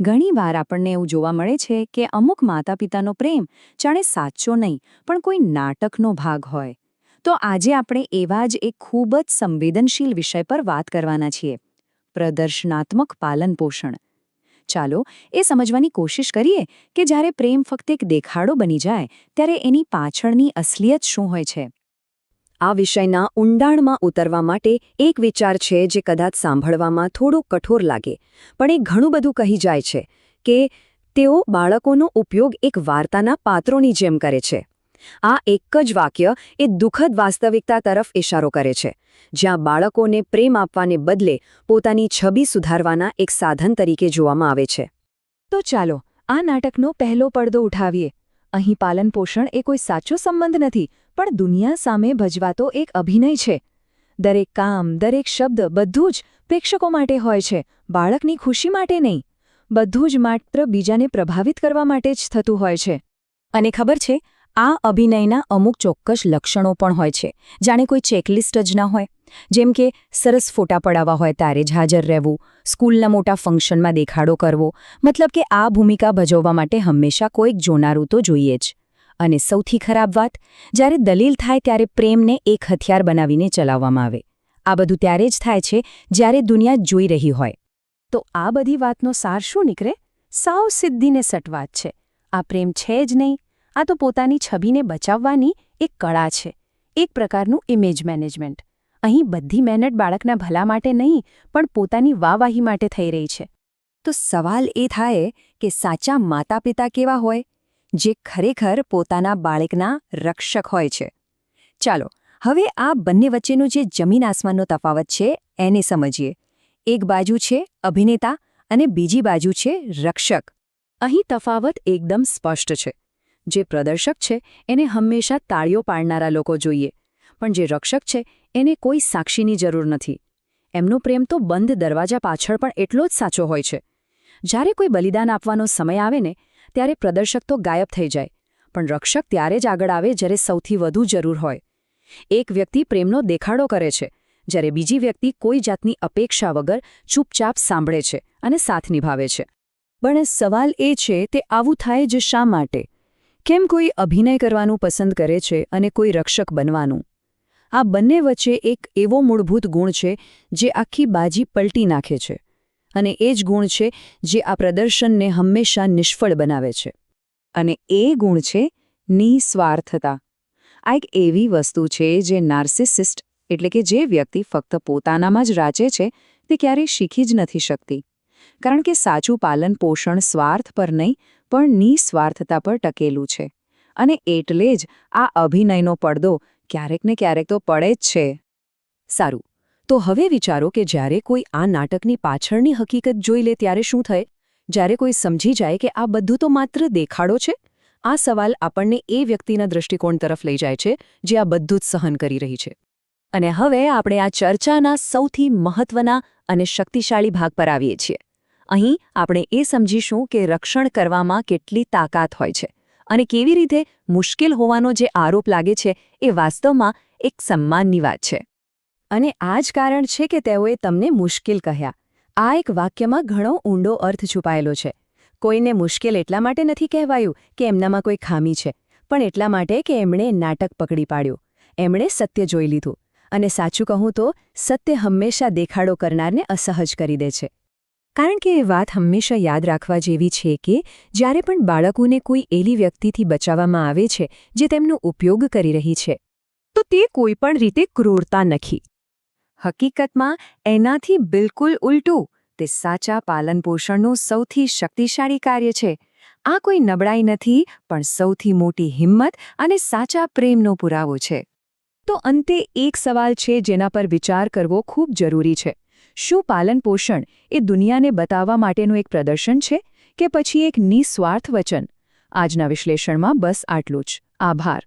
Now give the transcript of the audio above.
ઘણીવાર આપણને એવું જોવા મળે છે કે અમુક માતા-પિતાનો પ્રેમ જાણે સાચો નહીં પણ કોઈ નાટકનો ભાગ હોય. તો આજે આપણે એવા જ એક ખૂબ જ સંવેદનશીલ વિષય પર વાત કરવાના છીએ. પ્રદર્શનાત્મક પાલનપોષણ. ચાલો એ સમજવાની કોશિશ કરીએ કે જ્યારે પ્રેમ ફક્ત એક દેખાડો બની જાય ત્યારે એની પાછળની અસલિયત શું હોય છે. આ વિષયના ઊંડાણમાં ઉતરવા માટે એક વિચાર છે જે કદાચ સાંભળવામાં થોડો કઠોર લાગે, પણ એ ઘણું બધું કહી જાય છે કે તેઓ બાળકોનો ઉપયોગ એક વાર્તાના પાત્રોની જેમ કરે છે. આ એક જ વાક્ય એ દુઃખદ વાસ્તવિકતા તરફ ઇશારો કરે છે, જ્યાં બાળકોને પ્રેમ આપવાને બદલે પોતાની છબી સુધારવાના એક સાધન તરીકે જોવામાં આવે છે. તો ચાલો આ નાટકનો પહેલો પડદો ઉઠાવીએ. અહીં પાલનપોષણ એ કોઈ સાચો સંબંધ નથી, પણ દુનિયા સામે ભજવાતો એક અભિનય છે. દરેક કામ, દરેક શબ્દ બધું જ પ્રેક્ષકો માટે હોય છે, બાળકની ખુશી માટે નહીં. બધું જ માત્ર બીજાને પ્રભાવિત કરવા માટે જ થતું હોય છે. અને ખબર છે, આ અભિનયના અમુક ચોક્કસ લક્ષણો પણ હોય છે, જાણે કોઈ ચેકલિસ્ટ જ ના હોય. જેમ કે સરસ ફોટા પડાવવા હોય ત્યારે જ હાજર રહેવું, સ્કૂલના મોટા ફંક્શનમાં દેખાડો કરવો, મતલબ કે આ ભૂમિકા ભજવવા માટે હંમેશા કોઈક જોનારું તો જોઈએ જ. અને સૌથી ખરાબ વાત, જ્યારે દલીલ થાય ત્યારે પ્રેમને એક હથિયાર બનાવીને ચલાવવામાં આવે. આ બધું ત્યારે જ થાય છે જ્યારે દુનિયા જોઈ રહી હોય. તો આ બધી વાતનો સાર શું નીકળે? સાવ સીધીને સટ વાત છે. આ પ્રેમ છે જ નહીં, આ તો પોતાની છબીને બચાવવાની એક કળા છે, એક પ્રકારનું ઇમેજ મેનેજમેન્ટ. અહીં બધી મહેનત બાળકના ભલા માટે નહીં પણ પોતાની વાહવાહી માટે થઈ રહી છે. તો સવાલ એ થાય કે સાચા માતા-પિતા કેવા હોય, જે ખરેખર પોતાના બાળકના રક્ષક હોય છે. ચાલો હવે આ બંને વચ્ચેનો જે જમીન આસમાનનો તફાવત છે એને સમજીએ. એક બાજુ છે અભિનેતા અને બીજી બાજુ છે રક્ષક. અહીં તફાવત એકદમ સ્પષ્ટ છે. જે પ્રદર્શક છે એને હંમેશા તાળીઓ પાડનારા લોકો જોઈએ, પણ જે રક્ષક છે એને કોઈ સાક્ષીની જરૂર નથી. એમનો પ્રેમ તો બંધ દરવાજા પાછળ પણ એટલો જ સાચો હોય છે. જ્યારે કોઈ બલિદાન આપવાનો સમય આવે ને ત્યારે પ્રદર્શક તો ગાયબ થઈ જાય, પણ રક્ષક ત્યારે જ આગળ આવે જ્યારે સૌથી વધુ જરૂર હોય. એક વ્યક્તિ પ્રેમનો દેખાડો કરે છે, જ્યારે બીજી વ્યક્તિ કોઈ જાતની અપેક્ષા વગર ચૂપચાપ સાંભળે છે અને સાથ નિભાવે છે. પણ સવાલ એ છે તે આવું થાય જ શા માટે? કેમ કોઈ અભિનય કરવાનું પસંદ કરે છે અને કોઈ રક્ષક બનવાનું? આ બંને વચ્ચે એક એવો મૂળભૂત ગુણ છે જે આખી બાજી પલટી નાખે છે, અને એ જ ગુણ છે જે આ પ્રદર્શનને હંમેશા નિષ્ફળ બનાવે છે. અને એ ગુણ છે નિસ્વાર્થતા. આ એક એવી વસ્તુ છે જે નાર્સિસિસ્ટ એટલે કે જે વ્યક્તિ ફક્ત પોતાનામાં જ રાચે છે તે ક્યારેય શીખી જ નથી શકતી. કારણ કે સાચું પાલન પોષણ સ્વાર્થ પર નહીં પણ નિસ્વાર્થતા પર ટકેલું છે. અને એટલે જ આ અભિનયનો પડદો ક્યારેક ને ક્યારેક તો પડે જ છે. સારું, તો હવે વિચારો કે જ્યારે કોઈ આ નાટકની પાછળની હકીકત જોઈ લે ત્યારે શું થાય? જ્યારે કોઈ સમજી જાય કે આ બધું તો માત્ર દેખાડો છે? આ સવાલ આપણને એ વ્યક્તિના દૃષ્ટિકોણ તરફ લઈ જાય છે જે આ બધું જ સહન કરી રહી છે. અને હવે આપણે આ ચર્ચાના સૌથી મહત્વના અને શક્તિશાળી ભાગ પર આવીએ છીએ. અહીં આપણે એ સમજીશું કે રક્ષણ કરવામાં કેટલી તાકાત હોય છે અને કેવી રીતે મુશ્કેલ હોવાનો જે આરોપ લાગે છે એ વાસ્તવમાં એક સન્માનની વાત છે. અને આ જ કારણ છે કે તેઓએ તમને મુશ્કેલ કહ્યા. આ એક વાક્યમાં ઘણો ઊંડો અર્થ છુપાયેલો છે. કોઈને મુશ્કેલ એટલા માટે નથી કહેવાયું કે એમનામાં કોઈ ખામી છે, પણ એટલા માટે કે એમણે નાટક પકડી પાડ્યું. એમણે સત્ય જોઈ લીધું. અને સાચું કહું તો સત્ય હંમેશા દેખાડો કરનારને અસહજ કરી દે છે. કારણ કે એ વાત હંમેશા યાદ રાખવા જેવી છે કે જ્યારે પણ બાળકોને કોઈ એવી વ્યક્તિથી બચાવવામાં આવે છે જે તેમનો ઉપયોગ કરી રહી છે, તો તે કોઈ પણ રીતે ક્રૂરતા નથી. હકીકતમાં એનાથી બિલકુલ ઉલટું, તે સાચા પાલનપોષણનું સૌથી શક્તિશાળી કાર્ય છે. આ કોઈ નબળાઈ નથી, પણ સૌથી મોટી હિંમત અને સાચા પ્રેમનો પુરાવો છે. તો અંતે એક સવાલ છે જેના પર વિચાર કરવો ખૂબ જરૂરી છે. શું પાલનપોષણ એ દુનિયાને બતાવવા માટેનું એક પ્રદર્શન છે કે પછી એક નિસ્વાર્થ વચન? આજના વિશ્લેષણમાં બસ આટલું જ. આભાર.